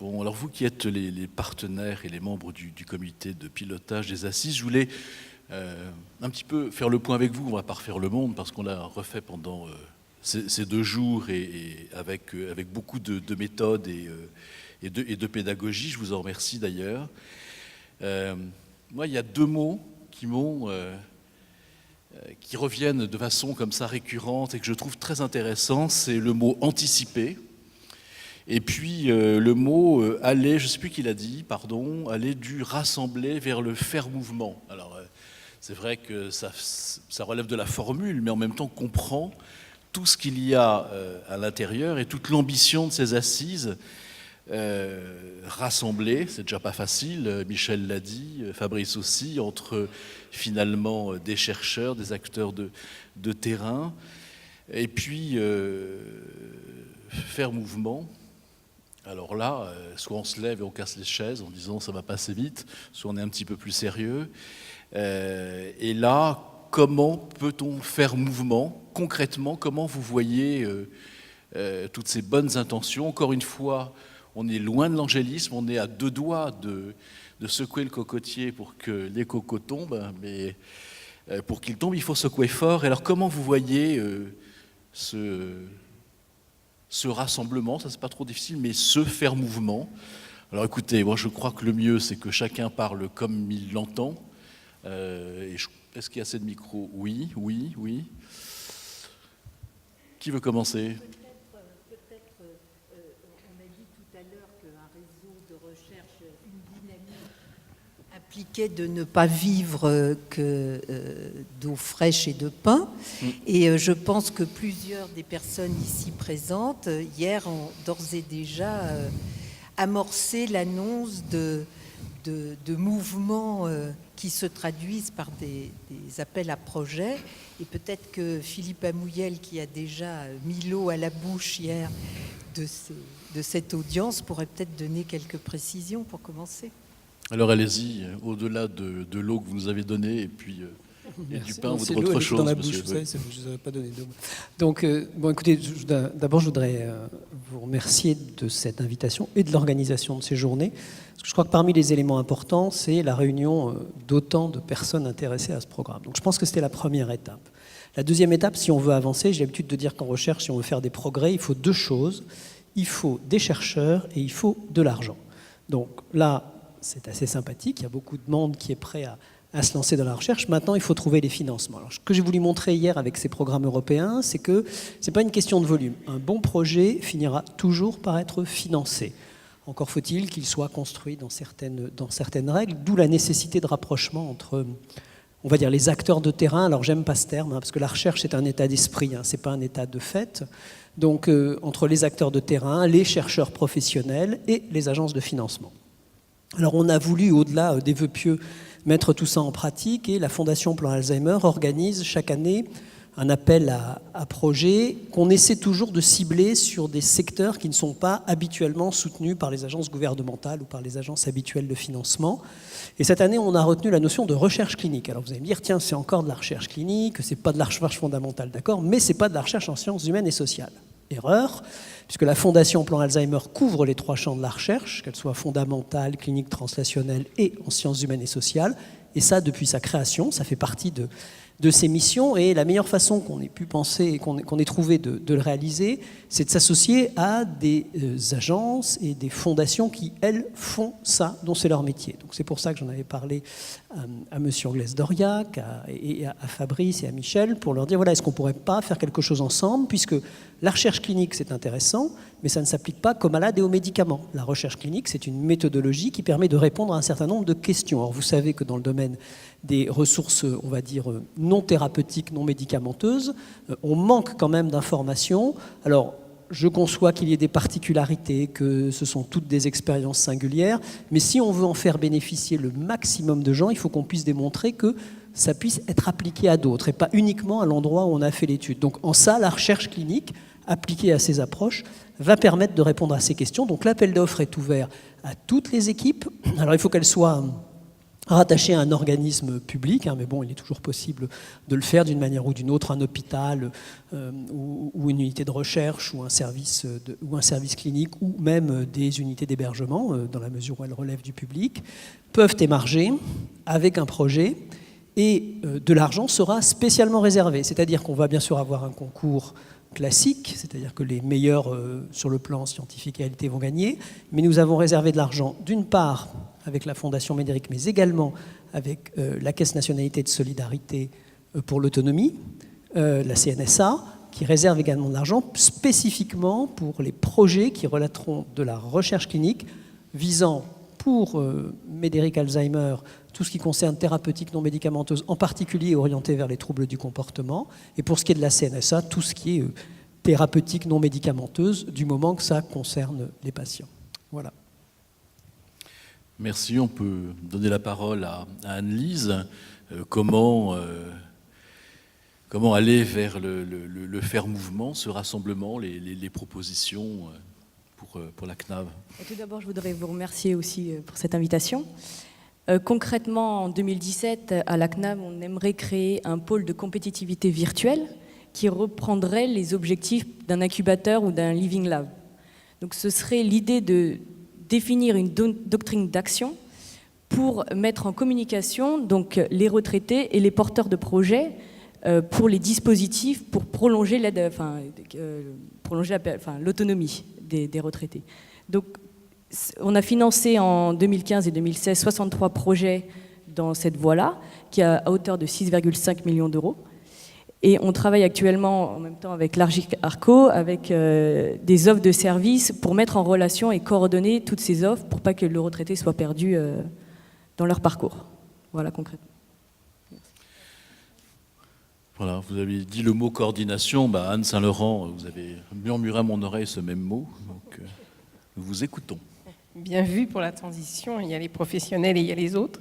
Bon, alors vous qui êtes les partenaires et les membres du comité de pilotage des assises, je voulais un petit peu faire le point avec vous. On ne va pas refaire le monde parce qu'on l'a refait pendant ces 2 jours et avec beaucoup de méthodes et de pédagogie. Je vous en remercie d'ailleurs. Moi, il y a 2 mots qui reviennent de façon comme ça récurrente et que je trouve très intéressant. C'est le mot anticiper. Et puis le mot aller, je ne sais plus qui l'a dit, pardon, aller du rassembler vers le faire mouvement. Alors c'est vrai que ça relève de la formule, mais en même temps comprend tout ce qu'il y a à l'intérieur et toute l'ambition de ces assises. Rassembler, c'est déjà pas facile, Michel l'a dit, Fabrice aussi, entre finalement des chercheurs, des acteurs de terrain, et puis faire mouvement. Alors là, soit on se lève et on casse les chaises en disant ça va passer vite, soit on est un petit peu plus sérieux. Et là, comment peut-on faire mouvement concrètement? Comment vous voyez toutes ces bonnes intentions? Encore une fois, on est loin de l'angélisme, on est à 2 doigts de secouer le cocotier pour que les cocos tombent, mais pour qu'ils tombent, il faut secouer fort. Et alors comment vous voyez ce rassemblement, ça c'est pas trop difficile, mais se faire mouvement? Alors écoutez, moi je crois que le mieux c'est que chacun parle comme il l'entend. Est-ce qu'il y a assez de micros? Oui. Qui veut commencer? Peut-être, on a dit tout à l'heure qu'un réseau de recherche, une dynamique impliquait de ne pas vivre que d'eau fraîche et de pain. Et je pense que plusieurs des personnes ici présentes, hier, ont d'ores et déjà amorcé l'annonce de mouvements qui se traduisent par des appels à projets. Et peut-être que Philippe Amouyel, qui a déjà mis l'eau à la bouche hier de cette audience, pourrait peut-être donner quelques précisions pour commencer. Alors allez-y, au-delà de l'eau que vous nous avez donnée et puis du pain ou d'autre chose. Dans la bouche, vous savez, je ne vous ai pas donné d'eau. Donc, bon, écoutez, d'abord, je voudrais vous remercier de cette invitation et de l'organisation de ces journées. Parce que je crois que parmi les éléments importants, c'est la réunion d'autant de personnes intéressées à ce programme. Donc, je pense que c'était la première étape. La deuxième étape, si on veut avancer, j'ai l'habitude de dire qu'en recherche, si on veut faire des progrès, il faut 2 choses. Il faut des chercheurs et il faut de l'argent. Donc là, c'est assez sympathique. Il y a beaucoup de monde qui est prêt à se lancer dans la recherche. Maintenant, il faut trouver les financements. Alors, ce que j'ai voulu montrer hier avec ces programmes européens, c'est que ce n'est pas une question de volume. Un bon projet finira toujours par être financé. Encore faut-il qu'il soit construit dans certaines règles, d'où la nécessité de rapprochement entre, on va dire, les acteurs de terrain. Alors, j'aime pas ce terme, parce que la recherche, c'est un état d'esprit, ce n'est pas un état de fait. Donc, entre les acteurs de terrain, les chercheurs professionnels et les agences de financement. Alors, on a voulu, au-delà des vœux pieux, mettre tout ça en pratique, et la Fondation Plan Alzheimer organise chaque année un appel à projets qu'on essaie toujours de cibler sur des secteurs qui ne sont pas habituellement soutenus par les agences gouvernementales ou par les agences habituelles de financement. Et cette année, on a retenu la notion de recherche clinique. Alors vous allez me dire, tiens, c'est encore de la recherche clinique, c'est pas de la recherche fondamentale, d'accord, mais c'est pas de la recherche en sciences humaines et sociales. Erreur, puisque la Fondation Plan Alzheimer couvre les 3 champs de la recherche, qu'elle soit fondamentale, clinique, translationnelle et en sciences humaines et sociales. Et ça, depuis sa création, ça fait partie de ses missions. Et la meilleure façon qu'on ait pu penser et qu'on ait trouvé de le réaliser, c'est de s'associer à des agences et des fondations qui, elles, font ça, dont c'est leur métier. Donc c'est pour ça que j'en avais parlé à M. Anglès-Doriac et à Fabrice et à Michel, pour leur dire, voilà, est-ce qu'on ne pourrait pas faire quelque chose ensemble, puisque la recherche clinique, c'est intéressant, mais ça ne s'applique pas qu'aux malades et aux médicaments. La recherche clinique, c'est une méthodologie qui permet de répondre à un certain nombre de questions. Or, vous savez que dans le domaine des ressources, on va dire, non thérapeutiques, non médicamenteuses, on manque quand même d'informations. Alors, je conçois qu'il y ait des particularités, que ce sont toutes des expériences singulières, mais si on veut en faire bénéficier le maximum de gens, il faut qu'on puisse démontrer que ça puisse être appliqué à d'autres et pas uniquement à l'endroit où on a fait l'étude. Donc en ça, la recherche clinique appliquée à ces approches va permettre de répondre à ces questions. Donc l'appel d'offres est ouvert à toutes les équipes. Alors il faut qu'elles soient rattaché à un organisme public, mais bon, il est toujours possible de le faire d'une manière ou d'une autre, un hôpital ou une unité de recherche ou un service clinique ou même des unités d'hébergement, dans la mesure où elles relèvent du public, peuvent émarger avec un projet et de l'argent sera spécialement réservé. C'est-à-dire qu'on va bien sûr avoir un concours classique, c'est-à-dire que les meilleurs sur le plan scientifique et qualité vont gagner, mais nous avons réservé de l'argent d'une part avec la Fondation Médéric, mais également avec la Caisse nationalité de solidarité pour l'autonomie, la CNSA, qui réserve également de l'argent spécifiquement pour les projets qui relateront de la recherche clinique visant pour Médéric Alzheimer tout ce qui concerne thérapeutique non médicamenteuse, en particulier orienté vers les troubles du comportement, et pour ce qui est de la CNSA, tout ce qui est thérapeutique non médicamenteuse, du moment que ça concerne les patients. Voilà. Merci. On peut donner la parole à Anne-Lise. Comment aller vers le faire mouvement, ce rassemblement, les propositions pour la CNAV? Tout d'abord, je voudrais vous remercier aussi pour cette invitation. Concrètement, en 2017, à la CNAV, on aimerait créer un pôle de compétitivité virtuelle qui reprendrait les objectifs d'un incubateur ou d'un living lab. Donc ce serait l'idée de définir une doctrine d'action pour mettre en communication donc, les retraités et les porteurs de projets pour les dispositifs pour prolonger l'autonomie des retraités. Donc, on a financé en 2015 et 2016 63 projets dans cette voie-là, qui est à hauteur de 6,5 millions d'euros. Et on travaille actuellement en même temps avec l'Argic Arco, avec des offres de services pour mettre en relation et coordonner toutes ces offres pour pas que le retraité soit perdu dans leur parcours. Voilà concrètement. Voilà, vous avez dit le mot coordination. Anne Saint-Laurent, vous avez murmuré à mon oreille ce même mot. Donc, nous vous écoutons. Bien vu pour la transition, il y a les professionnels et il y a les autres.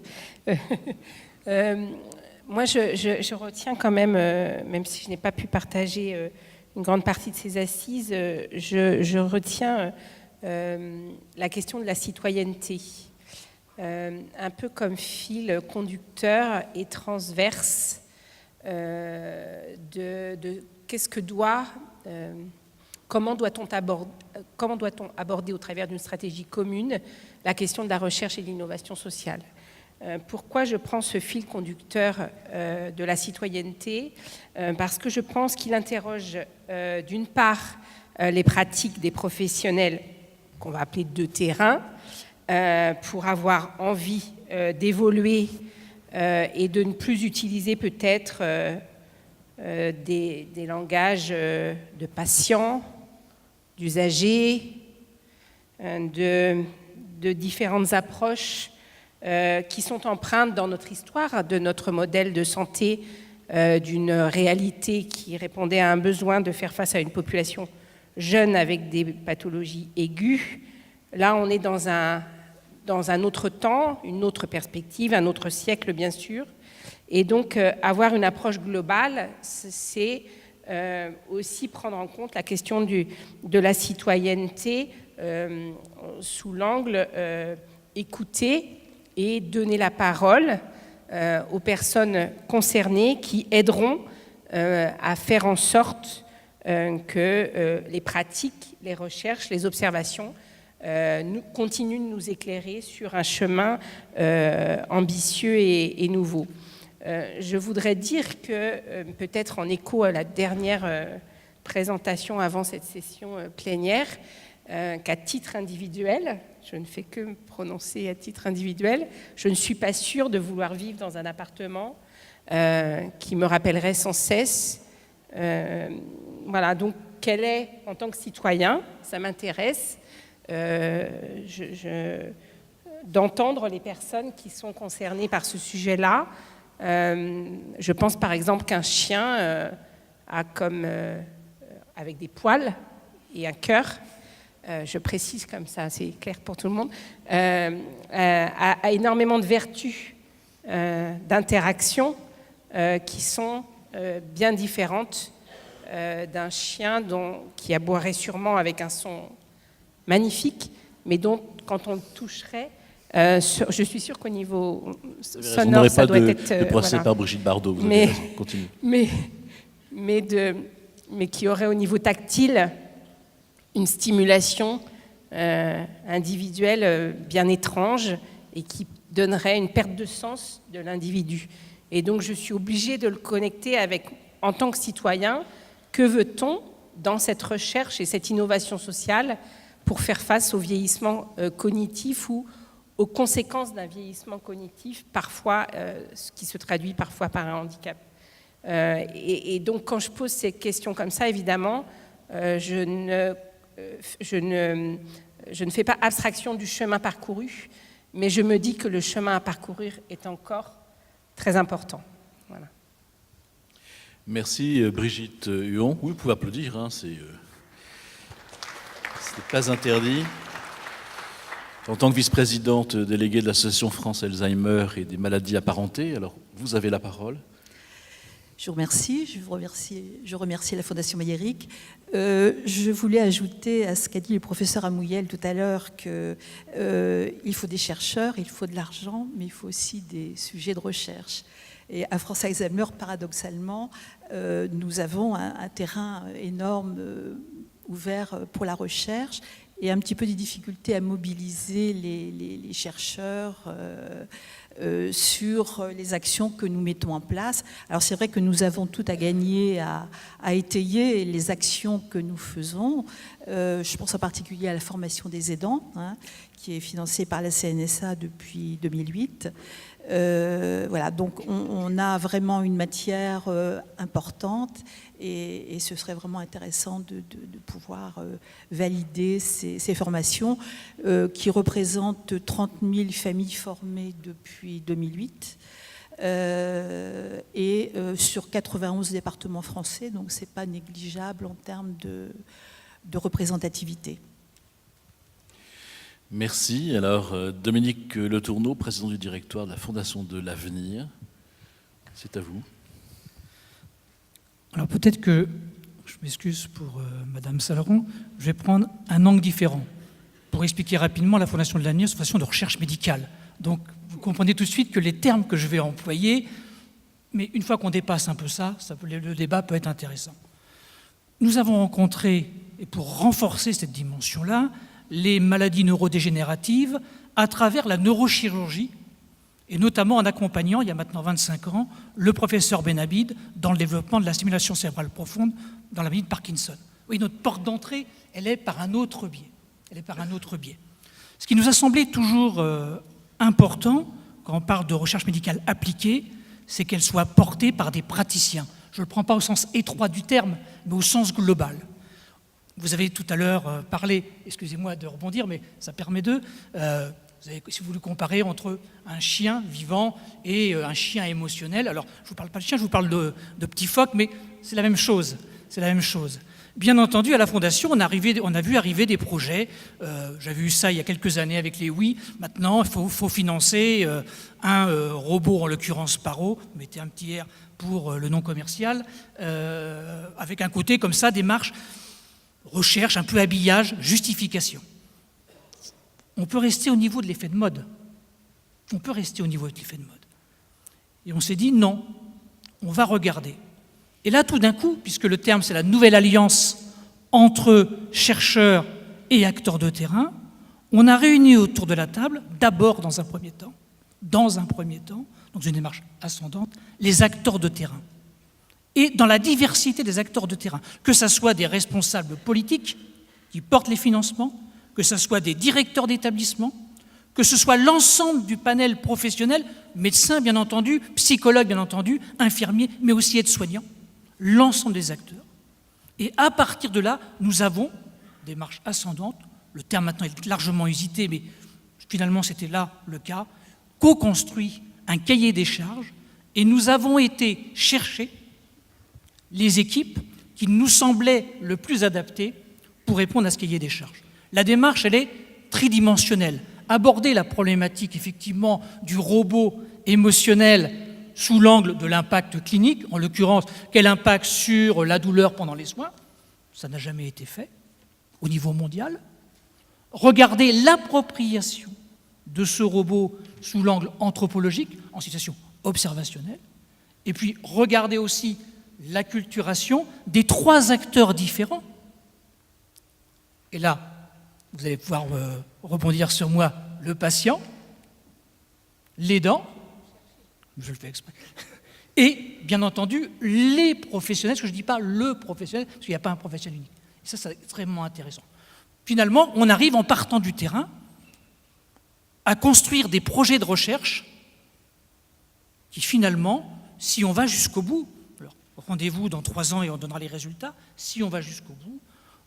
Moi, je retiens quand même si je n'ai pas pu partager une grande partie de ces assises, je retiens la question de la citoyenneté, un peu comme fil conducteur et transverse de qu'est-ce que comment doit-on aborder au travers d'une stratégie commune la question de la recherche et de l'innovation sociale. Pourquoi je prends ce fil conducteur de la citoyenneté? Parce que je pense qu'il interroge d'une part les pratiques des professionnels qu'on va appeler de terrain pour avoir envie d'évoluer et de ne plus utiliser peut-être des langages de patients, d'usagers, de différentes approches qui sont empreintes dans notre histoire, de notre modèle de santé, d'une réalité qui répondait à un besoin de faire face à une population jeune avec des pathologies aiguës. Là, on est dans un autre temps, une autre perspective, un autre siècle, bien sûr. Et donc, avoir une approche globale, c'est aussi prendre en compte la question de la citoyenneté sous l'angle écouter et donner la parole aux personnes concernées qui aideront à faire en sorte que les pratiques, les recherches, les observations continuent de nous éclairer sur un chemin ambitieux et nouveau. Je voudrais dire que, peut-être en écho à la dernière présentation avant cette session plénière, qu'à titre individuel, je ne fais que me prononcer à titre individuel, je ne suis pas sûre de vouloir vivre dans un appartement qui me rappellerait sans cesse. Voilà, donc quel est, en tant que citoyen, ça m'intéresse d'entendre les personnes qui sont concernées par ce sujet-là. Je pense par exemple qu'un chien a comme, avec des poils et un cœur, je précise comme ça, c'est clair pour tout le monde, a énormément de vertus d'interaction qui sont bien différentes d'un chien qui aboierait sûrement avec un son magnifique, mais dont, quand on le toucherait, Je suis sûre qu'au niveau On sonore, n'aurait ça pas doit être... de procès voilà. par Brigitte Bardot. Vous Mais- avez raison. Continue. mais qui aurait au niveau tactile une stimulation individuelle bien étrange et qui donnerait une perte de sens de l'individu. Et donc je suis obligée de le connecter avec, en tant que citoyen, que veut-on dans cette recherche et cette innovation sociale pour faire face au vieillissement cognitif ou aux conséquences d'un vieillissement cognitif, parfois, ce qui se traduit parfois par un handicap. Et donc, quand je pose ces questions comme ça, évidemment, je ne fais pas abstraction du chemin parcouru, mais je me dis que le chemin à parcourir est encore très important. Voilà. Merci Brigitte Huon. Oui, vous pouvez applaudir, hein, c'est pas interdit. En tant que vice-présidente déléguée de l'Association France Alzheimer et des maladies apparentées, alors vous avez la parole. Je vous remercie. Je remercie la Fondation Mayéric. Je voulais ajouter à ce qu'a dit le professeur Amouyel tout à l'heure qu'il faut des chercheurs, il faut de l'argent, mais il faut aussi des sujets de recherche. Et à France Alzheimer, paradoxalement, nous avons un terrain énorme ouvert pour la recherche et un petit peu des difficultés à mobiliser les chercheurs sur les actions que nous mettons en place. Alors c'est vrai que nous avons tout à gagner à étayer les actions que nous faisons. Je pense en particulier à la formation des aidants, hein, qui est financée par la CNSA depuis 2008. Voilà, donc on a vraiment une matière importante et ce serait vraiment intéressant de pouvoir valider ces formations qui représentent 30 000 familles formées depuis 2008 et sur 91 départements français, donc c'est pas négligeable en termes de représentativité. Merci. Alors, Dominique Le Tourneau, président du directoire de la Fondation de l'Avenir, c'est à vous. Alors peut-être que, je m'excuse pour Madame Saleron, je vais prendre un angle différent pour expliquer rapidement la Fondation de l'Avenir, c'est une fondation de recherche médicale. Donc vous comprenez tout de suite que les termes que je vais employer, mais une fois qu'on dépasse un peu ça, le débat peut être intéressant. Nous avons rencontré, et pour renforcer cette dimension-là, les maladies neurodégénératives à travers la neurochirurgie, et notamment en accompagnant, il y a maintenant 25 ans, le professeur Benabid dans le développement de la stimulation cérébrale profonde dans la maladie de Parkinson. Oui, notre porte d'entrée, elle est par un autre biais. Ce qui nous a semblé toujours important, quand on parle de recherche médicale appliquée, c'est qu'elle soit portée par des praticiens. Je ne le prends pas au sens étroit du terme, mais au sens global. Vous avez tout à l'heure parlé, excusez-moi de rebondir, mais ça permet de... si vous voulez comparer entre un chien vivant et un chien émotionnel, alors je ne vous parle pas de chien, je vous parle de petits phoques, mais c'est la même chose. Bien entendu, à la Fondation, on a vu arriver des projets. J'avais eu ça il y a quelques années avec les WI. Maintenant, il faut financer un robot, en l'occurrence Paro, mettez un petit R pour le nom commercial, avec un côté comme ça, démarche, recherche, un peu habillage, justification. On peut rester au niveau de l'effet de mode. Et on s'est dit non, on va regarder. Et là, tout d'un coup, puisque le terme c'est la nouvelle alliance entre chercheurs et acteurs de terrain, on a réuni autour de la table, d'abord dans un premier temps, dans une démarche ascendante, les acteurs de terrain. Et dans la diversité des acteurs de terrain, que ce soit des responsables politiques qui portent les financements, que ce soit des directeurs d'établissement, que ce soit l'ensemble du panel professionnel, médecins bien entendu, psychologues bien entendu, infirmiers, mais aussi aides-soignants, l'ensemble des acteurs. Et à partir de là, nous avons des marches ascendantes, le terme maintenant est largement usité, mais finalement c'était là le cas, co-construit un cahier des charges, et nous avons été chercher les équipes qui nous semblaient le plus adaptées pour répondre à ce cahier des charges. La démarche, elle est tridimensionnelle. Aborder la problématique, effectivement, du robot émotionnel sous l'angle de l'impact clinique, en l'occurrence, quel impact sur la douleur pendant les soins, ça n'a jamais été fait au niveau mondial. Regarder l'appropriation de ce robot sous l'angle anthropologique, en situation observationnelle, et puis regarder aussi l'acculturation des 3 acteurs différents. Et là, vous allez pouvoir rebondir sur moi, le patient, l'aidant, je le fais exprès, et bien entendu les professionnels, parce que je ne dis pas le professionnel, parce qu'il n'y a pas un professionnel unique. Et ça, c'est extrêmement intéressant. Finalement, on arrive en partant du terrain à construire des projets de recherche qui finalement, si on va jusqu'au bout, alors rendez-vous dans 3 ans et on donnera les résultats, si on va jusqu'au bout,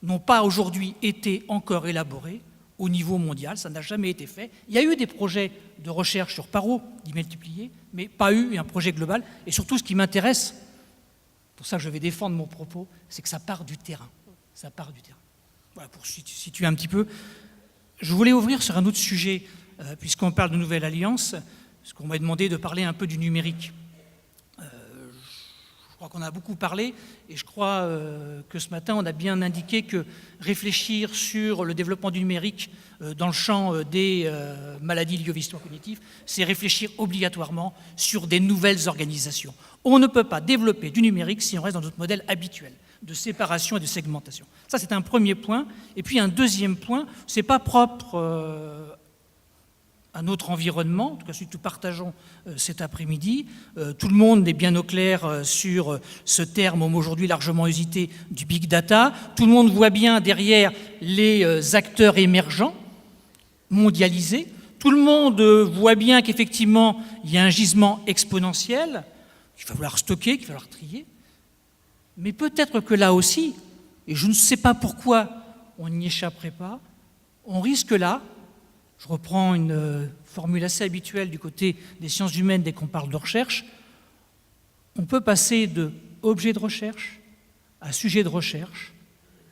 n'ont pas aujourd'hui été encore élaborés au niveau mondial, ça n'a jamais été fait. Il y a eu des projets de recherche sur Paro, multipliés, mais pas eu un projet global. Et surtout, ce qui m'intéresse, pour ça que je vais défendre mon propos, c'est que ça part du terrain. Ça part du terrain. Voilà, pour situer un petit peu. Je voulais ouvrir sur un autre sujet, puisqu'on parle de Nouvelle Alliance, parce qu'on m'a demandé de parler un peu du numérique. Je crois qu'on a beaucoup parlé, et je crois que ce matin, on a bien indiqué que réfléchir sur le développement du numérique dans le champ des maladies liées aux histoires cognitives, c'est réfléchir obligatoirement sur des nouvelles organisations. On ne peut pas développer du numérique si on reste dans notre modèle habituel de séparation et de segmentation. Ça, c'est un premier point. Et puis un deuxième point, ce n'est pas propre à notre environnement, en tout cas celui que nous partageons cet après-midi. Tout le monde est bien au clair sur ce terme aujourd'hui largement usité du big data. Tout le monde voit bien derrière les acteurs émergents, mondialisés. Tout le monde voit bien qu'effectivement, il y a un gisement exponentiel qu'il va falloir stocker, qu'il va falloir trier. Mais peut-être que là aussi, et je ne sais pas pourquoi on n'y échapperait pas, on risque là, je reprends une formule assez habituelle du côté des sciences humaines dès qu'on parle de recherche, on peut passer de objet de recherche à sujet de recherche,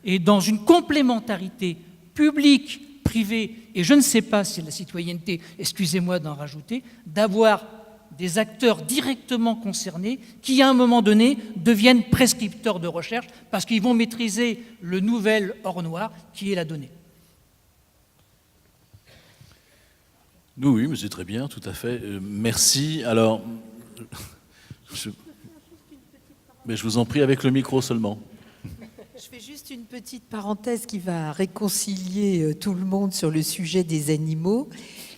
et dans une complémentarité publique-privée, et je ne sais pas si c'est la citoyenneté, excusez-moi d'en rajouter, d'avoir des acteurs directement concernés qui, à un moment donné, deviennent prescripteurs de recherche parce qu'ils vont maîtriser le nouvel or noir qui est la donnée. Oui, mais c'est très bien, tout à fait. Merci. Alors, mais je vous en prie avec le micro seulement. Je fais juste une petite parenthèse qui va réconcilier tout le monde sur le sujet des animaux.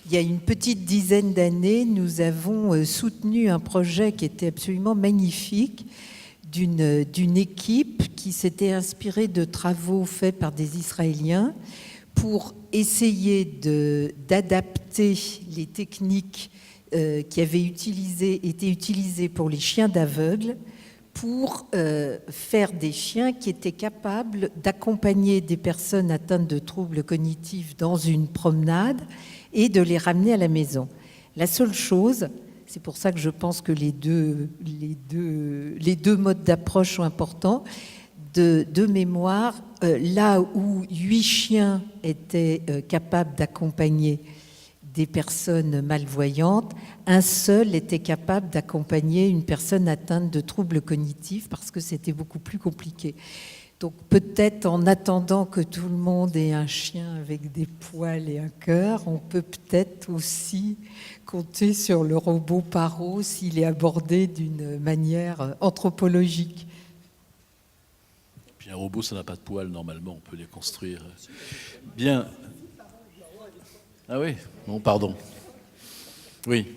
Il y a une petite dizaine d'années, nous avons soutenu un projet qui était absolument magnifique d'une équipe qui s'était inspirée de travaux faits par des Israéliens pour essayer d'adapter les techniques qui avaient été utilisées pour les chiens d'aveugles pour faire des chiens qui étaient capables d'accompagner des personnes atteintes de troubles cognitifs dans une promenade et de les ramener à la maison. La seule chose, c'est pour ça que je pense que les deux modes d'approche sont importants, de mémoire, là où 8 chiens étaient capables d'accompagner des personnes malvoyantes, un seul était capable d'accompagner une personne atteinte de troubles cognitifs parce que c'était beaucoup plus compliqué. Donc peut-être en attendant que tout le monde ait un chien avec des poils et un cœur, on peut peut-être aussi compter sur le robot Paro s'il est abordé d'une manière anthropologique. Puis un robot, ça n'a pas de poils normalement, on peut les construire. Bien. Ah oui, bon, pardon. Oui.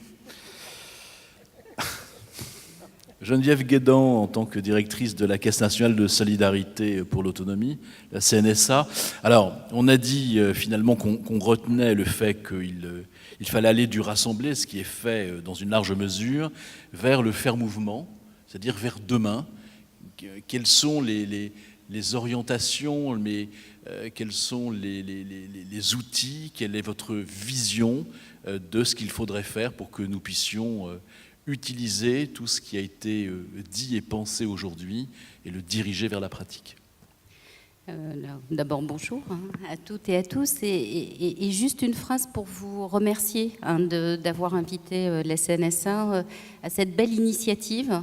Geneviève Guédan, en tant que directrice de la Caisse nationale de solidarité pour l'autonomie, la CNSA. Alors, on a dit finalement qu'on retenait le fait qu'il fallait aller du rassembler, ce qui est fait dans une large mesure, vers le faire mouvement, c'est-à-dire vers demain. Quelles sont les orientations, quels sont les outils, quelle est votre vision de ce qu'il faudrait faire pour que nous puissions utiliser tout ce qui a été dit et pensé aujourd'hui et le diriger vers la pratique. D'abord, bonjour à toutes et à tous. Et juste une phrase pour vous remercier d'avoir invité la CNSA à cette belle initiative.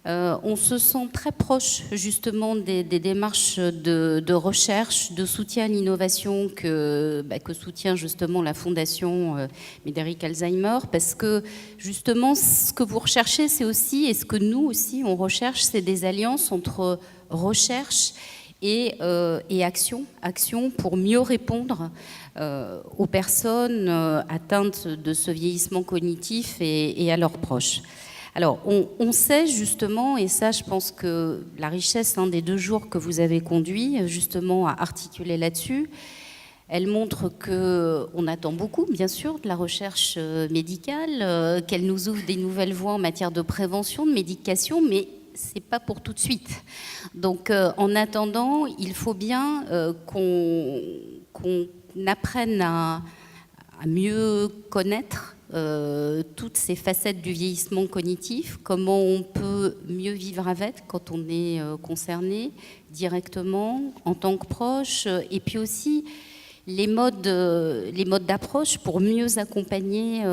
On se sent très proche justement des démarches de recherche, de soutien à l'innovation que soutient justement la Fondation Médéric Alzheimer, parce que justement ce que vous recherchez, c'est aussi, et ce que nous aussi on recherche, c'est des alliances entre recherche et action pour mieux répondre aux personnes atteintes de ce vieillissement cognitif et à leurs proches. Alors, on sait justement, et ça je pense que la richesse des 2 jours que vous avez conduits justement à articuler là-dessus, elle montre qu'on attend beaucoup, bien sûr, de la recherche médicale, qu'elle nous ouvre des nouvelles voies en matière de prévention, de médication, mais c'est pas pour tout de suite. Donc, en attendant, il faut bien qu'on apprenne à mieux connaître toutes ces facettes du vieillissement cognitif, comment on peut mieux vivre avec quand on est concerné directement en tant que proche, et puis aussi les modes d'approche pour mieux accompagner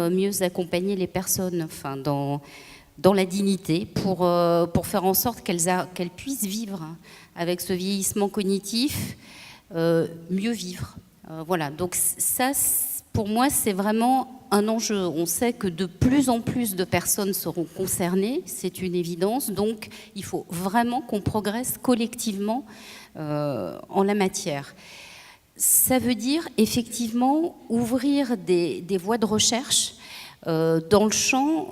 les personnes, enfin dans la dignité, pour faire en sorte qu'elles puissent vivre avec ce vieillissement cognitif, mieux vivre. Voilà, donc ça, pour moi, c'est vraiment un enjeu. On sait que de plus en plus de personnes seront concernées, c'est une évidence, donc il faut vraiment qu'on progresse collectivement en la matière. Ça veut dire effectivement ouvrir des voies de recherche dans le champ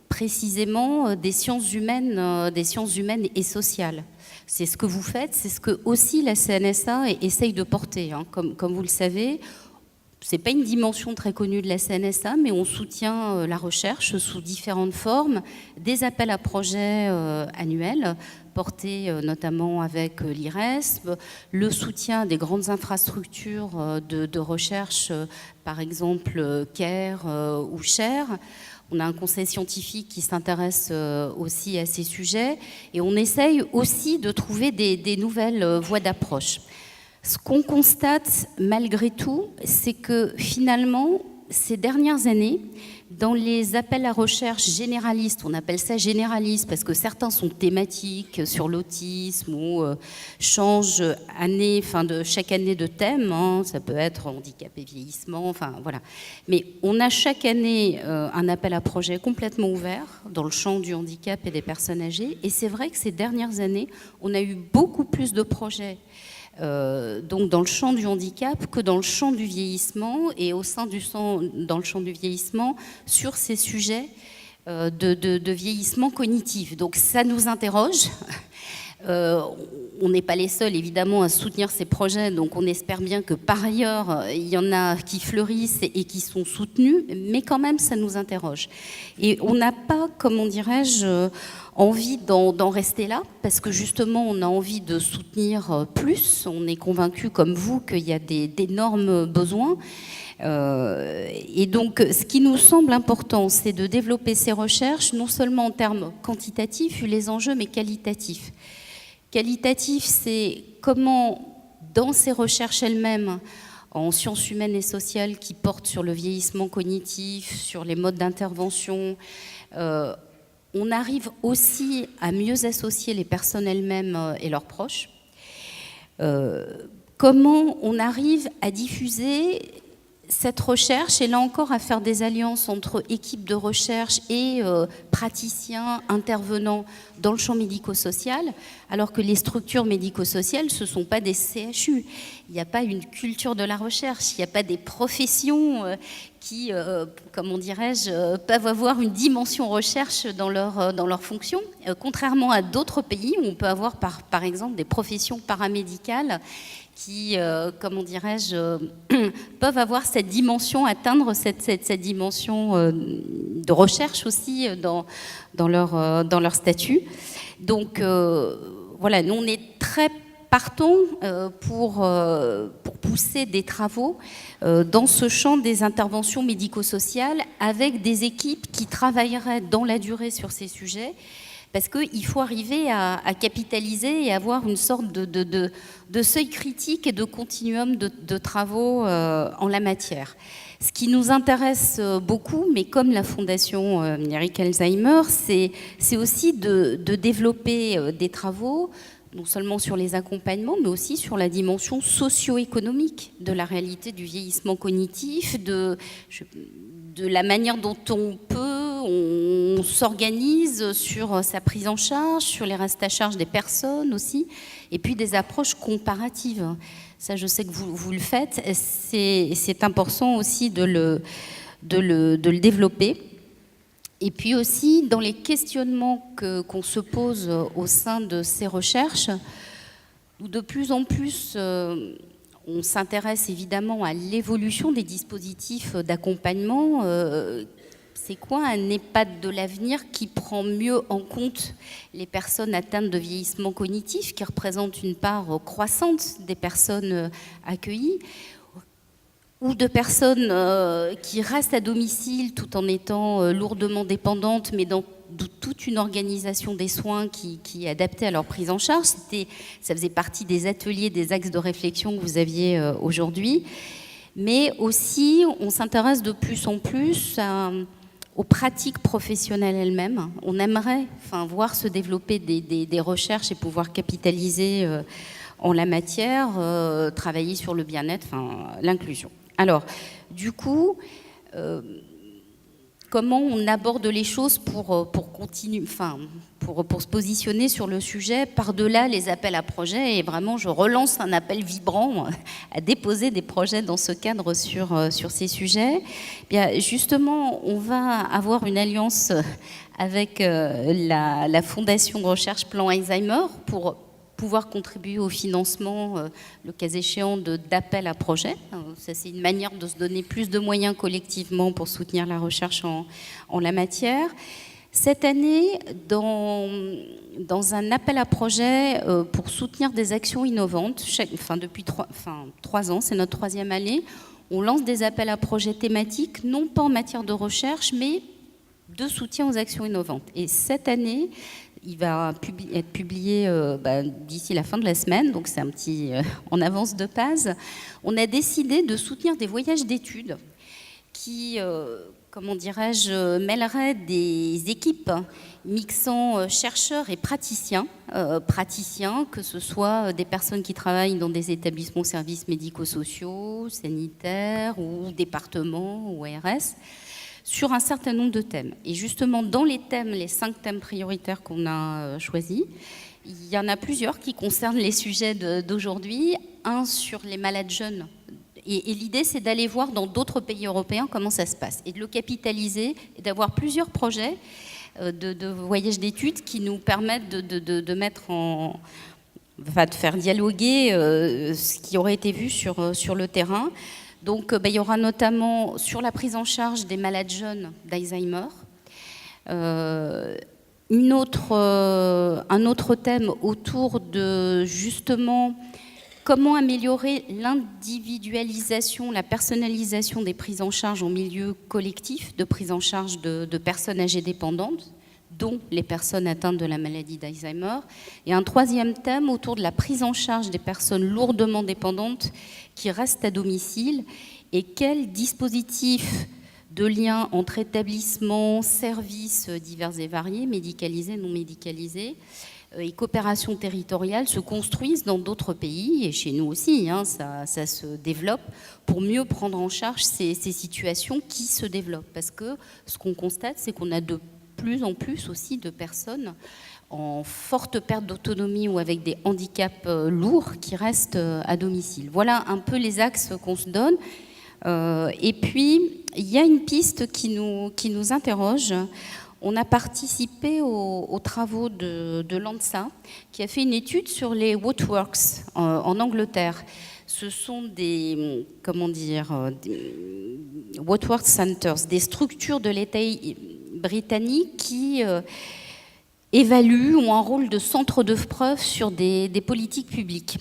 précisément des sciences humaines et sociales. C'est ce que vous faites, c'est ce que aussi la CNSA essaye de porter, comme vous le savez. C'est pas une dimension très connue de la CNSA, mais on soutient la recherche sous différentes formes, des appels à projets annuels, portés notamment avec l'IRESP, le soutien des grandes infrastructures de recherche, par exemple CARE ou SHARE. On a un conseil scientifique qui s'intéresse aussi à ces sujets, et on essaye aussi de trouver des nouvelles voies d'approche. Ce qu'on constate malgré tout, c'est que finalement, ces dernières années, dans les appels à recherche généralistes, on appelle ça généraliste parce que certains sont thématiques sur l'autisme ou changent chaque année de thème, ça peut être handicap et vieillissement, enfin voilà. Mais on a chaque année un appel à projet complètement ouvert dans le champ du handicap et des personnes âgées, et c'est vrai que ces dernières années, on a eu beaucoup plus de projets donc dans le champ du handicap que dans le champ du vieillissement, et dans le champ du vieillissement sur ces sujets de vieillissement cognitif. Donc ça nous interroge. On n'est pas les seuls évidemment à soutenir ces projets, donc on espère bien que par ailleurs il y en a qui fleurissent et qui sont soutenus, mais quand même ça nous interroge. Et on n'a pas, comment dirais-je, envie d'en rester là, parce que justement on a envie de soutenir plus, on est convaincu comme vous qu'il y a d'énormes besoins. Et donc ce qui nous semble important, c'est de développer ces recherches non seulement en termes quantitatifs, vu les enjeux, mais qualitatifs. Qualitatif, c'est comment, dans ces recherches elles-mêmes, en sciences humaines et sociales qui portent sur le vieillissement cognitif, sur les modes d'intervention, on arrive aussi à mieux associer les personnes elles-mêmes et leurs proches. Comment on arrive à diffuser cette recherche, et là encore à faire des alliances entre équipes de recherche et praticiens intervenants dans le champ médico-social, alors que les structures médico-sociales, ce ne sont pas des CHU. Il n'y a pas une culture de la recherche, il n'y a pas des professions qui, comment dirais-je, peuvent avoir une dimension recherche dans leur fonction, contrairement à d'autres pays où on peut avoir par exemple des professions paramédicales qui, comment dirais-je, peuvent avoir cette dimension, atteindre cette dimension de recherche aussi dans leur statut. Donc voilà, nous on est très partants pour pousser des travaux dans ce champ des interventions médico-sociales avec des équipes qui travailleraient dans la durée sur ces sujets, parce qu'il faut arriver à capitaliser et avoir une sorte de seuil critique et de continuum de travaux en la matière. Ce qui nous intéresse beaucoup, mais comme la Fondation Médéric Alzheimer, c'est aussi de développer des travaux, non seulement sur les accompagnements, mais aussi sur la dimension socio-économique de la réalité du vieillissement cognitif, de la manière dont on s'organise sur sa prise en charge, sur les restes à charge des personnes aussi, et puis des approches comparatives. Ça, je sais que vous le faites. C'est important aussi de le développer. Et puis aussi, dans les questionnements qu'on se pose au sein de ces recherches, où de plus en plus, on s'intéresse évidemment à l'évolution des dispositifs d'accompagnement. C'est quoi un EHPAD de l'avenir qui prend mieux en compte les personnes atteintes de vieillissement cognitif, qui représentent une part croissante des personnes accueillies, ou de personnes qui restent à domicile tout en étant lourdement dépendantes, mais dans toute une organisation des soins qui est adaptée à leur prise en charge. Ça faisait partie des ateliers, des axes de réflexion que vous aviez aujourd'hui. Mais aussi, on s'intéresse de plus en plus aux pratiques professionnelles elles-mêmes. On aimerait voir se développer des recherches et pouvoir capitaliser en la matière, travailler sur le bien-être, l'inclusion. Alors, du coup, comment on aborde les choses pour continuer, pour se positionner sur le sujet par-delà les appels à projets. Et vraiment, je relance un appel vibrant à déposer des projets dans ce cadre sur ces sujets. Bien, justement, on va avoir une alliance avec la Fondation de recherche Plan Alzheimer pour pouvoir contribuer au financement, le cas échéant, d'appels à projets. Ça, c'est une manière de se donner plus de moyens collectivement pour soutenir la recherche en la matière. Cette année, dans un appel à projet pour soutenir des actions innovantes, depuis 3 ans, c'est notre 3e année, on lance des appels à projets thématiques, non pas en matière de recherche, mais de soutien aux actions innovantes. Et cette année, il va être publié d'ici la fin de la semaine, donc c'est un petit en avance de phase. On a décidé de soutenir des voyages d'études qui, mêleraient des équipes mixant chercheurs et praticiens, que ce soit des personnes qui travaillent dans des établissements services médico-sociaux, sanitaires ou départements ou ARS, sur un certain nombre de thèmes. Et justement, dans les 5 thèmes prioritaires qu'on a choisis, il y en a plusieurs qui concernent les sujets d'aujourd'hui. Un sur les malades jeunes. Et l'idée, c'est d'aller voir dans d'autres pays européens comment ça se passe et de le capitaliser et d'avoir plusieurs projets de voyages d'études qui nous permettent de mettre de faire dialoguer ce qui aurait été vu sur le terrain. Donc, il y aura notamment sur la prise en charge des malades jeunes d'Alzheimer, un autre thème autour de justement comment améliorer l'individualisation, la personnalisation des prises en charge en milieu collectif, de prise en charge de personnes âgées dépendantes, dont les personnes atteintes de la maladie d'Alzheimer. Et un 3e thème autour de la prise en charge des personnes lourdement dépendantes qui restent à domicile et quels dispositifs de lien entre établissements, services divers et variés, médicalisés, non médicalisés, et coopération territoriale se construisent dans d'autres pays, et chez nous aussi, ça se développe, pour mieux prendre en charge ces situations qui se développent. Parce que ce qu'on constate, c'est qu'on a de plus en plus aussi de personnes en forte perte d'autonomie ou avec des handicaps lourds qui restent à domicile. Voilà un peu les axes qu'on se donne. Et puis, il y a une piste qui nous interroge. On a participé aux travaux de l'ANSA, qui a fait une étude sur les Waterworks en Angleterre. Ce sont des Waterworks Centers, des structures de l'État britannique qui évaluent ou ont un rôle de centre de preuve sur des politiques publiques.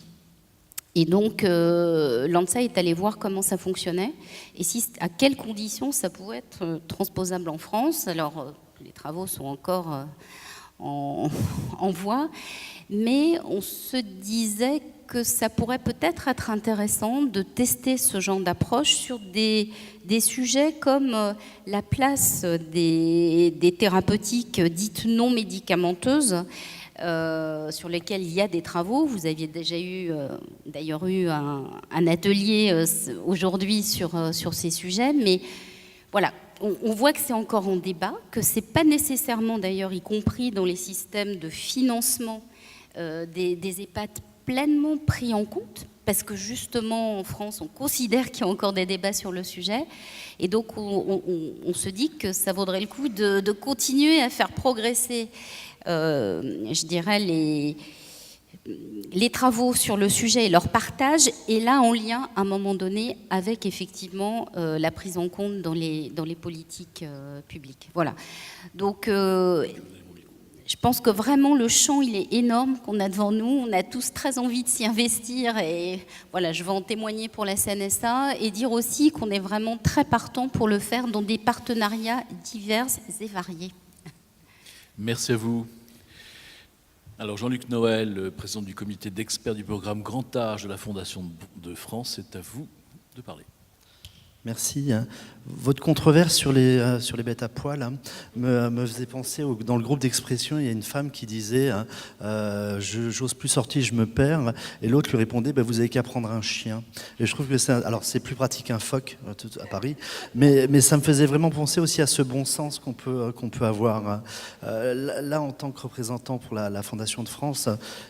Et donc, l'ANSA est allé voir comment ça fonctionnait et à quelles conditions ça pouvait être transposable en France. Alors, les travaux sont encore en voie, mais on se disait que ça pourrait peut-être être intéressant de tester ce genre d'approche sur des sujets comme la place des thérapeutiques dites non médicamenteuses, sur lesquels il y a des travaux. Vous aviez déjà d'ailleurs eu un atelier aujourd'hui sur ces sujets, mais voilà, on voit que c'est encore en débat, que c'est pas nécessairement d'ailleurs, y compris dans les systèmes de financement des EHPAD pleinement pris en compte, parce que justement en France on considère qu'il y a encore des débats sur le sujet, et donc on se dit que ça vaudrait le coup de continuer à faire progresser je dirais les travaux sur le sujet et leur partage, et là en lien à un moment donné avec effectivement la prise en compte dans les politiques publiques. Voilà. Donc je pense que vraiment le champ il est énorme qu'on a devant nous. On a tous très envie de s'y investir, et voilà, je vais en témoigner pour la CNSA et dire aussi qu'on est vraiment très partant pour le faire dans des partenariats divers et variés. Merci à vous. Alors Jean-Luc Noël, le président du comité d'experts du programme Grand Âge de la Fondation de France, c'est à vous de parler. Merci. Votre controverse sur les bêtes à poil me faisait penser, dans le groupe d'expression, il y a une femme qui disait j'ose plus sortir, je me perds, et l'autre lui répondait vous avez qu'à prendre un chien. Et je trouve que c'est plus pratique qu'un phoque à Paris, mais ça me faisait vraiment penser aussi à ce bon sens qu'on peut avoir. Là, en tant que représentant pour la Fondation de France,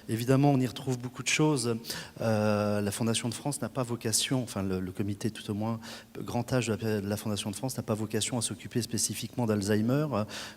évidemment, on y retrouve beaucoup de choses. La Fondation de France n'a pas vocation, enfin le comité tout au moins, Grand Âge de la Fondation de France n'a pas vocation à s'occuper spécifiquement d'Alzheimer,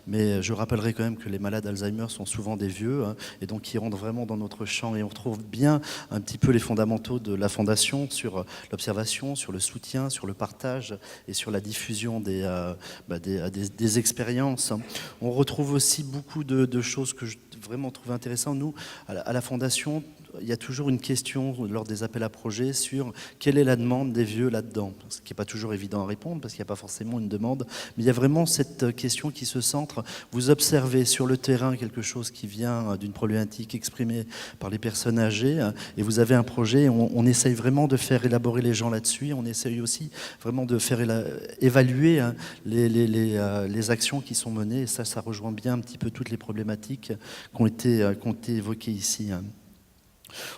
mais je rappellerai quand même que les malades d'Alzheimer sont souvent des vieux, et donc qui rentrent vraiment dans notre champ, et on retrouve bien un petit peu les fondamentaux de la Fondation sur l'observation, sur le soutien, sur le partage et sur la diffusion des expériences. On retrouve aussi beaucoup de choses que je vraiment trouve intéressantes. Nous, à la Fondation, il y a toujours une question lors des appels à projets sur quelle est la demande des vieux là-dedans, ce qui n'est pas toujours évident à répondre parce qu'il n'y a pas forcément une demande, mais il y a vraiment cette question qui se centre. Vous observez sur le terrain quelque chose qui vient d'une problématique exprimée par les personnes âgées, et vous avez un projet, on essaye vraiment de faire élaborer les gens là-dessus, on essaye aussi vraiment de faire évaluer les actions qui sont menées, et ça rejoint bien un petit peu toutes les problématiques qui ont été évoquées ici.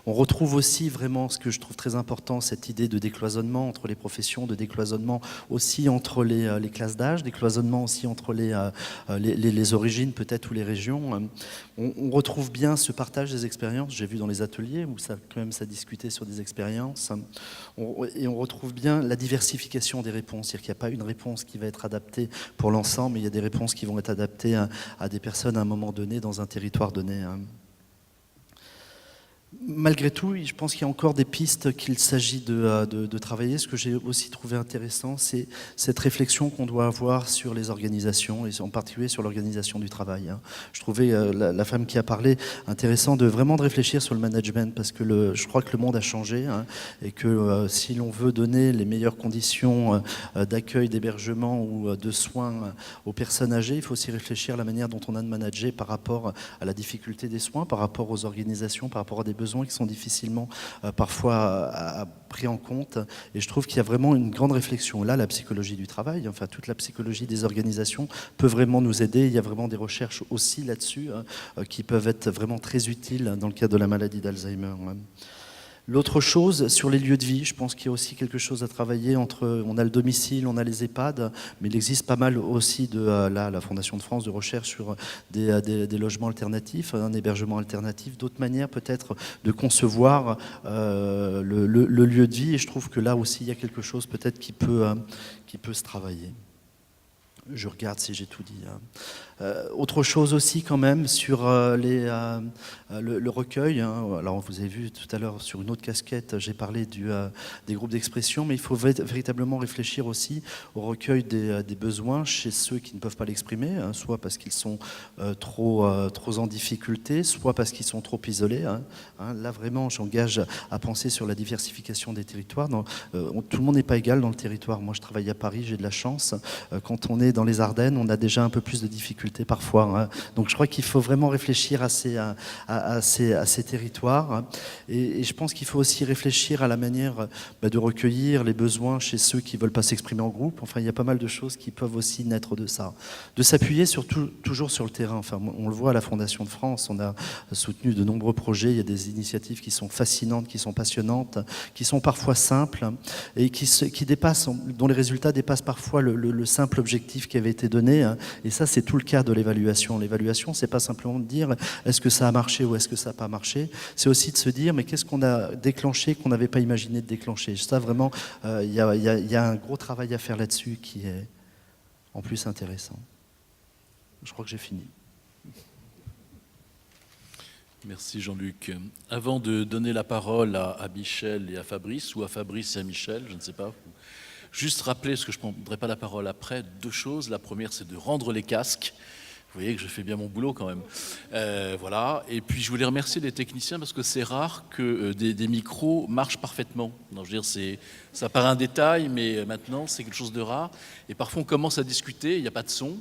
On retrouve aussi vraiment ce que je trouve très important, cette idée de décloisonnement entre les professions, de décloisonnement aussi entre les classes d'âge, décloisonnement aussi entre les origines peut-être ou les régions. On retrouve bien ce partage des expériences, j'ai vu dans les ateliers où ça discutait sur des expériences, et on retrouve bien la diversification des réponses, c'est-à-dire qu'il n'y a pas une réponse qui va être adaptée pour l'ensemble, mais il y a des réponses qui vont être adaptées à des personnes à un moment donné, dans un territoire donné. Malgré tout, je pense qu'il y a encore des pistes qu'il s'agit de travailler. Ce que j'ai aussi trouvé intéressant, c'est cette réflexion qu'on doit avoir sur les organisations, et en particulier sur l'organisation du travail. Je trouvais la femme qui a parlé intéressant de vraiment réfléchir sur le management, parce que je crois que le monde a changé, et que si l'on veut donner les meilleures conditions d'accueil, d'hébergement ou de soins aux personnes âgées, il faut aussi réfléchir à la manière dont on a de manager par rapport à la difficulté des soins, par rapport aux organisations, par rapport à des besoins qui sont difficilement parfois pris en compte, et je trouve qu'il y a vraiment une grande réflexion. Là, la psychologie du travail, enfin toute la psychologie des organisations peut vraiment nous aider. Il y a vraiment des recherches aussi là-dessus qui peuvent être vraiment très utiles dans le cadre de la maladie d'Alzheimer. L'autre chose, sur les lieux de vie, je pense qu'il y a aussi quelque chose à travailler on a le domicile, on a les EHPAD, mais il existe pas mal aussi la Fondation de France de recherche sur des logements alternatifs, un hébergement alternatif, d'autres manières peut-être de concevoir le lieu de vie, et je trouve que là aussi il y a quelque chose peut-être qui peut se travailler. Je regarde si j'ai tout dit. Autre chose aussi quand même sur le recueil. Alors vous avez vu tout à l'heure sur une autre casquette, j'ai parlé des groupes d'expression, mais il faut véritablement réfléchir aussi au recueil des besoins chez ceux qui ne peuvent pas l'exprimer, soit parce qu'ils sont trop en difficulté, soit parce qu'ils sont trop isolés. Là vraiment, j'engage à penser sur la diversification des territoires. Tout le monde n'est pas égal dans le territoire. Moi, je travaille à Paris, j'ai de la chance. Quand on est dans les Ardennes, on a déjà un peu plus de difficultés parfois. Hein. Donc je crois qu'il faut vraiment réfléchir à ces territoires. Hein. Et je pense qu'il faut aussi réfléchir à la manière de recueillir les besoins chez ceux qui ne veulent pas s'exprimer en groupe. Enfin, il y a pas mal de choses qui peuvent aussi naître de ça. De s'appuyer toujours sur le terrain. Enfin, on le voit à la Fondation de France, on a soutenu de nombreux projets. Il y a des initiatives qui sont fascinantes, qui sont passionnantes, qui sont parfois simples et qui dépassent, dont les résultats dépassent parfois le simple objectif qui avait été donné. Hein. Et ça, c'est tout le cas de l'évaluation. L'évaluation, c'est pas simplement de dire est-ce que ça a marché ou est-ce que ça n'a pas marché. C'est aussi de se dire mais qu'est-ce qu'on a déclenché qu'on n'avait pas imaginé de déclencher. Ça, vraiment, il y a un gros travail à faire là-dessus qui est en plus intéressant. Je crois que j'ai fini. Merci Jean-Luc. Avant de donner la parole à Michel et à Fabrice, ou à Fabrice et à Michel, je ne sais pas, juste rappeler, parce que je ne prendrai pas la parole après, deux choses. La première, c'est de rendre les casques. Vous voyez que je fais bien mon boulot quand même. Voilà. Et puis je voulais remercier les techniciens parce que c'est rare que des micros marchent parfaitement. Non, je veux dire, ça paraît un détail, mais maintenant c'est quelque chose de rare. Et parfois on commence à discuter, il n'y a pas de son.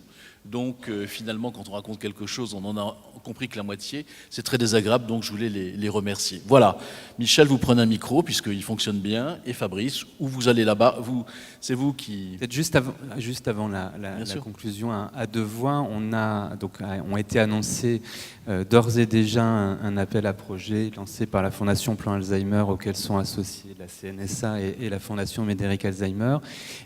Donc finalement, quand on raconte quelque chose, on en a compris que la moitié. C'est très désagréable, donc je voulais les remercier. Voilà. Michel, vous prenez un micro puisqu'il fonctionne bien. Et Fabrice, où vous allez là-bas, c'est vous qui... Peut-être juste avant la conclusion, à deux voix, ont été annoncés d'ores et déjà un appel à projet lancé par la Fondation Plan Alzheimer auquel sont associés la CNSA et la Fondation Médéric Alzheimer.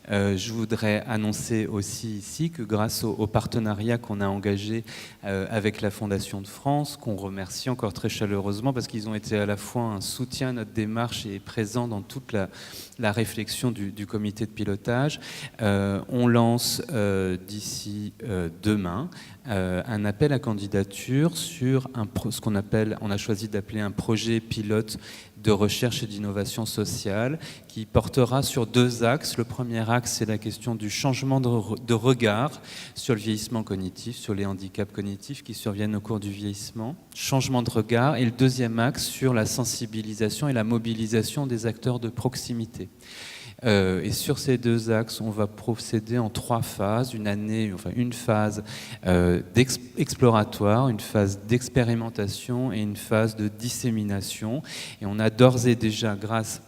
Je voudrais annoncer aussi ici que grâce au partenariat qu'on a engagé avec la Fondation de France, qu'on remercie encore très chaleureusement parce qu'ils ont été à la fois un soutien à notre démarche et présents dans toute la réflexion du comité de pilotage. On lance d'ici demain un appel à candidature sur ce qu'on appelle, on a choisi d'appeler un projet pilote de recherche et d'innovation sociale qui portera sur deux axes. Le premier axe, c'est la question du changement de regard sur le vieillissement cognitif, sur les handicaps cognitifs qui surviennent au cours du vieillissement. Changement de regard. Et le deuxième axe sur la sensibilisation et la mobilisation des acteurs de proximité. Et sur ces deux axes, on va procéder en trois phases. Une phase exploratoire, une phase d'expérimentation et une phase de dissémination. Et on a d'ores et déjà, grâce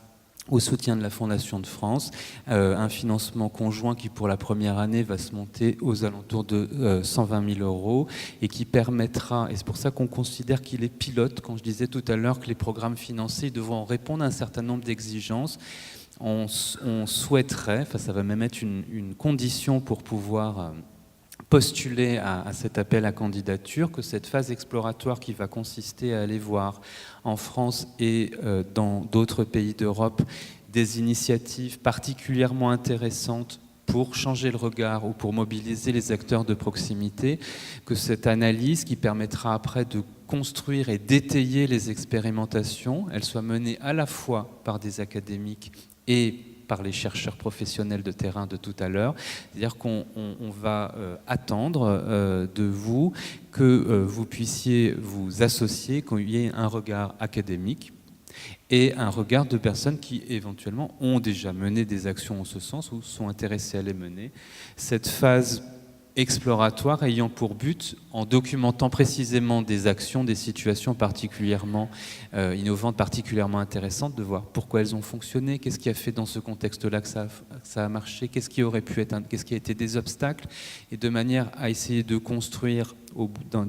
au soutien de la Fondation de France, un financement conjoint qui pour la première année va se monter aux alentours de 120 000 € et qui permettra, et c'est pour ça qu'on considère qu'il est pilote, quand je disais tout à l'heure que les programmes financés devront répondre à un certain nombre d'exigences. On souhaiterait, ça va même être une condition pour pouvoir postuler à cet appel à candidature, que cette phase exploratoire qui va consister à aller voir en France et dans d'autres pays d'Europe des initiatives particulièrement intéressantes pour changer le regard ou pour mobiliser les acteurs de proximité, que cette analyse qui permettra après de construire et d'étayer les expérimentations, elle soit menée à la fois par des académiques et par les chercheurs professionnels de terrain de tout à l'heure. C'est-à-dire qu'on va attendre de vous que vous puissiez vous associer, qu'il y ait un regard académique et un regard de personnes qui éventuellement ont déjà mené des actions en ce sens ou sont intéressées à les mener. Cette phase exploratoire ayant pour but, en documentant précisément des actions, des situations particulièrement innovantes, particulièrement intéressantes, de voir pourquoi elles ont fonctionné, qu'est-ce qui a fait dans ce contexte-là que ça a marché, qu'est-ce qui aurait pu être, qu'est-ce qui a été des obstacles, et de manière à essayer de construire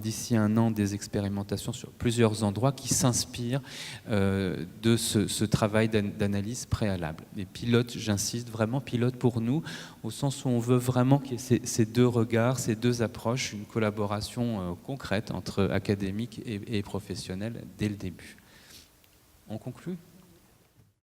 d'ici un an des expérimentations sur plusieurs endroits qui s'inspirent de ce travail d'analyse préalable. Les pilotes, j'insiste, vraiment pilotes pour nous, au sens où on veut vraiment qu'il y ait ces deux regards, ces deux approches, une collaboration concrète entre académiques et professionnels dès le début. On conclut ?